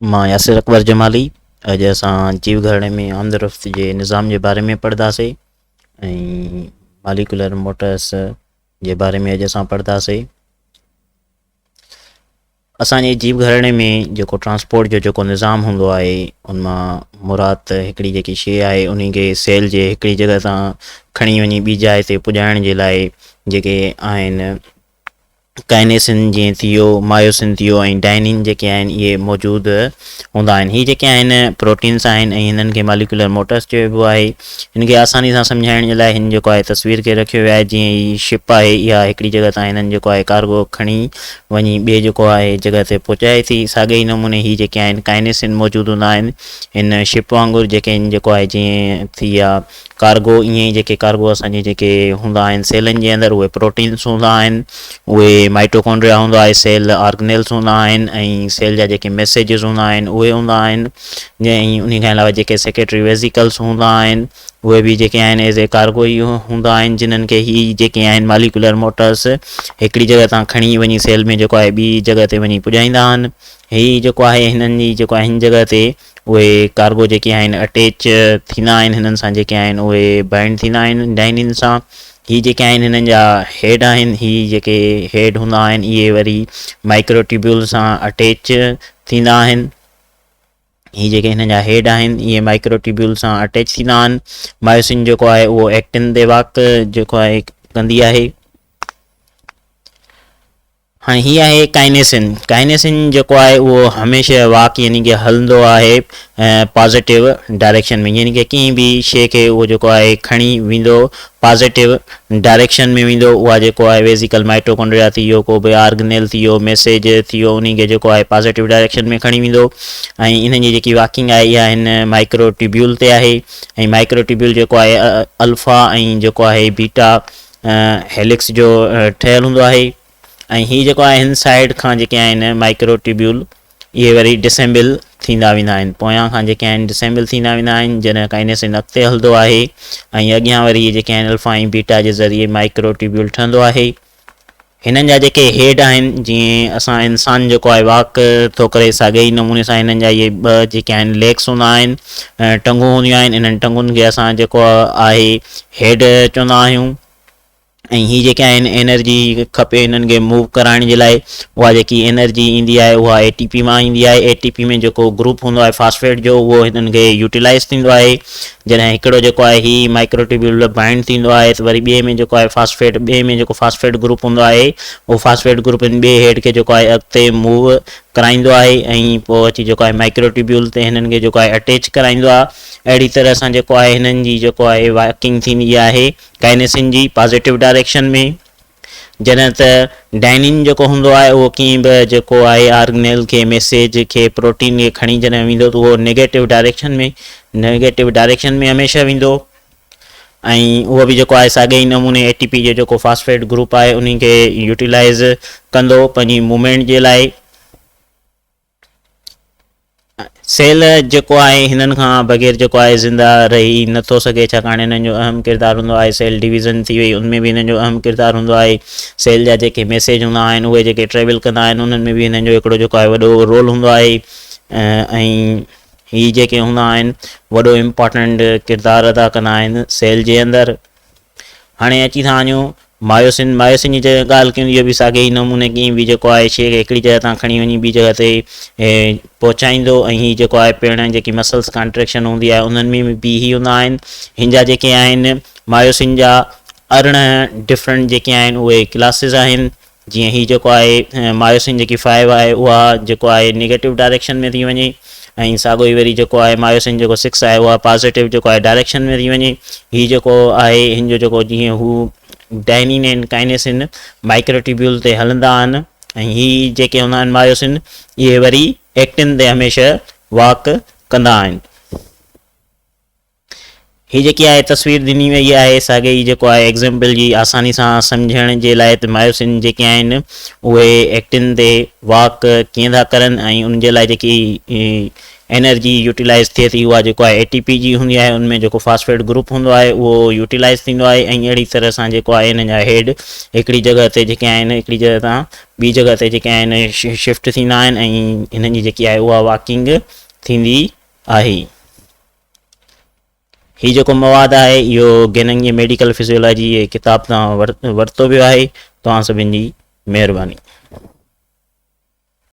मां यासिर अकबर जमाली। अॼु असां जीव घराणे में आमदरफ़्त जे निज़ाम जे बारे में पढ़ंदासीं ऐं मालिकुलर मोटर्स जे बारे में अॼु असां पढ़ंदासीं। असांजे जीव घराणे में जेको ट्रांसपोर्ट जो जेको निज़ाम हूंदो आहे उन मां मुराद हिकिड़ी जेकी शइ आहे उन खे सेल जे हिकिड़ी जॻह तां खणी वञी ॿी जाइ ते पुॼाइण जे लाइ जेके आहिनि काइनेसिन जीअं थी वियो, मायोसिन थी वियो ऐं डाइनिन जेके आहिनि इहे मौजूदु हूंदा आहिनि। हीअ जेके आहिनि प्रोटीन्स आहिनि ऐं हिननि खे मालिकुलर मोटर्स चइबो आहे। हिन खे आसानी सां सम्झाइण जे लाइ हिन जेको आहे तस्वीर खे रखियो वियो आहे। जीअं ही शिप आहे, इहा हिकिड़ी जॻह तां हिननि जेको आहे कार्गो खणी वञी ॿिए जेको आहे जॻह ते पहुचाए थी। साॻे ई नमूने ही जेके आहिनि काइनेसिन मौजूदु हूंदा आहिनि हिन शिप वांगुरु जेके आहिनि जेको आहे जीअं थी विया कार्गो, ईअं ई जेके कार्गो असांजे जेके हूंदा आहिनि सेलनि जे अंदरि उहे प्रोटीन्स हूंदा आहिनि, उहे माइटोकॉन्ड्रिया हूंदो आहे, सेल ऑर्गेनेल्स हूंदा आहिनि ऐं सेल जा जेके मैसेजिस हूंदा आहिनि उहे हूंदा आहिनि। ऐं उन खां अलावा जेके सेक्रेटरी वेसिकल्स हूंदा आहिनि उहे बि जेके आहिनि एज़ ए कार्गो ई हूंदा आहिनि, जिन्हनि खे ही जेके आहिनि मालिकुलर मोटर्स हिकिड़ी जॻह तां खणी वञी सेल में जेको आहे ॿी जॻह ते वञी पुॼाईंदा आहिनि। ही जेको आहे हिननि जी जेको आहे हिन जॻह ते उहे कार्गो जेके आहिनि अटैच थींदा आहिनि, हिननि सां जेके आहिनि उहे बाइंड थींदा आहिनि डाइनिन सां। ही जेके आहिनि हिननि जा हेड आहिनि, ही जेके हेड हूंदा आहिनि इहे वरी माइक्रोट्यूब्यूल सां अटैच थींदा आहिनि। ही जेके हिन जा हेड आहिनि इहे माइक्रोट्यूब्यूल सां अटैच थींदा आहिनि। मायोसिन जेको आहे उहो एक्टिन ते वाक जेको आहे कंदी आहे। हाँ, ही आहे काइनेसिन। काइनेसिन जेको आहे उहो हमेशह वाक यानी कि हलंदो आहे पॉज़िटिव डायरेक्शन में, यानी कि कंहिं बि शइ खे उहो जेको आहे खणी वेंदो पॉज़िटिव डायरेक्शन में वेंदो। उहा जेको आहे वेसिकल माइटोकॉन्ड्रिया थी वियो, को बि ऑर्गेनेल थी वियो, मैसेज थी वियो, उन खे जेको आहे पॉज़िटिव डायरेक्शन में खणी वेंदो। ऐं इन जी जेकी वाकिंग आहे इहा हिन माइक्रोट्यूब्यूल ते आहे। ऐं माइक्रोट्यूब्यूल जेको आहे अल्फ़ा ऐं जेको आहे बीटा हेलिक्स जो ठहियलु हूंदो आहे। ऐं हीअ जेको आहे हिन साइड खां जेके आहिनि माइक्रोट्यूब्यूल इहे वरी डिसेंबल थींदा वेंदा आहिनि, पोयां खां जेके आहिनि डिसेंबल थींदा वेंदा आहिनि जॾहिं काइनेसिन अॻिते हलंदो आहे। ऐं अॻियां वरी इहे जेके आहिनि अल्फ़ा ऐं बीटा जे ज़रिए माइक्रोट्यूब्यूल ठहंदो आहे। हिननि जा जेके हेड आहिनि, जीअं असां इंसान जेको आहे वॉक थो करे साॻे ई नमूने सां हिननि जा इहे ॿ जेके आहिनि लेग्स हूंदा आहिनि, टंगूं हूंदियूं आहिनि। इन्हनि टंगुनि खे असां जेको आहे हेड चवंदा आहियूं। ऐं हीअ जेके आहिनि एनर्जी खपे हिननि खे मूव कराइण जे लाइ, उहा जेकी एनर्जी ईंदी आहे उहा ATP मां ईंदी आहे। ATP में जेको ग्रुप हूंदो आहे फास्फेट जो उहो हिननि खे यूटिलाइज़ थींदो आहे। जॾहिं हिकिड़ो जेको आहे ही माइक्रोट्यूब्यूल बाइंड थींदो आहे त वरी ॿिए में जेको आहे फास्फेट, ॿिए में जेको फास्फेट ग्रुप हूंदो आहे उहो फास्फेट ग्रुप इन ॿिए हेड खे जेको आहे अॻिते मूव कराईंदो आहे ऐं पोइ अची जेको आहे माइक्रोट्यूब्यूल ते हिननि खे जेको आहे अटैच कराईंदो आहे। अहिड़ी तरह सां जेको आहे हिननि जी जेको आहे वर्किंग थींदी आहे काइनेसिन जी पॉज़िटिव डायरेक्शन में। जॾहिं त डाइनिन जेको हूंदो आहे उहो कीअं बि जेको आहे ऑर्गेनेल खे मैसेज खे प्रोटीन खे खणी जॾहिं वेंदो त उहो नेगेटिव डायरेक्शन में हमेशह वेंदो। ऐं उहो बि जेको आहे साॻे ई नमूने ATP जो जेको फास्फेट ग्रुप आहे उन खे यूटिलाइज़ कंदो पंहिंजी मूवमेंट जे लाइ। सेल जेको आहे हिननि खां बग़ैर जेको आहे ज़िंदा रही नथो सघे, छाकाणि हिननि जो अहम किरदारु हूंदो आहे। सेल डिवीज़न थी वई, उनमें बि हिननि जो अहम किरदारु हूंदो आहे। सेल जा जेके मैसेज हूंदा आहिनि उहे जेके ट्रेवल कंदा आहिनि उन्हनि में बि हिननि जो हिकिड़ो जेको आहे वॾो रोल हूंदो आहे। ऐं ही जेके हूंदा आहिनि वॾो इम्पॉर्टेंट किरदारु अदा कंदा आहिनि सेल जे अंदरि। हाणे अची था वञूं मायोसिन। मायोसिन जी ॻाल्हि कयूं, इहो बि साॻे ई नमूने कीअं बि जेको आहे शइ खे हिकिड़ी जॻह तां खणी वञी ॿी जॻह ते पहुचाईंदो। ऐं हीअ जेको आहे पिण जेकी मसल्स कॉन्ट्रेक्शन हूंदी आहे उन्हनि में बि ही हूंदा आहिनि। हिन जा जेके आहिनि मायोसिन जा 18 डिफरेंट जेके आहिनि उहे क्लासिस आहिनि। जीअं ही जेको आहे मायोसिन जेकी 5 आहे उहा जेको आहे नेगेटिव डायरेक्शन में थी वञे, ऐं साॻियो ई वरी जेको आहे मायोसिन जेको 6 आहे उहा पॉज़िटिव जेको आहे डायरेक्शन में थी वञे। हीअ जेको आहे हिन जो जेको जीअं हू डाइनिन ऐं काइनेसिन माइक्रोट्यूब्यूल ते हलंदा आहिनि ऐं हीअ जेके हूंदा आहिनि मायोसिन इहे वरी एक्टिन ते हमेशह वॉक कंदा आहिनि। हीअ जेकी आहे तस्वीर ॾिनी वई आहे साॻे ई जेको आहे एग्ज़ाम्पल जी आसानी सां सम्झण जे लाइ त मायोसिन जेके आहिनि उहे एक्टिन ते वॉक कीअं था करनि ऐं उन जे लाइ जेकी एनर्जी यूटिलाइज़ थिए थी उहा जेको आहे ATP जी हूंदी आहे, उनमें जेको फास्फेट ग्रुप हूंदो आहे उहो यूटिलाइज़ थींदो आहे। ऐं अहिड़ी तरह सां जेको आहे हिन जा हेड हिकिड़ी जॻह ते जेके आहिनि हिकिड़ी जॻह तां ॿी जॻह ते जेके आहिनि शिफ्ट थींदा आहिनि ऐं हिननि जी जेकी आहे उहा वॉकिंग थींदी आहे। हीउ जेको मवादु आहे इहो गेनंग जी मेडिकल फिजियोलॉजी किताब तां वरितो वियो आहे। तव्हां सभिनि जी महिरबानी।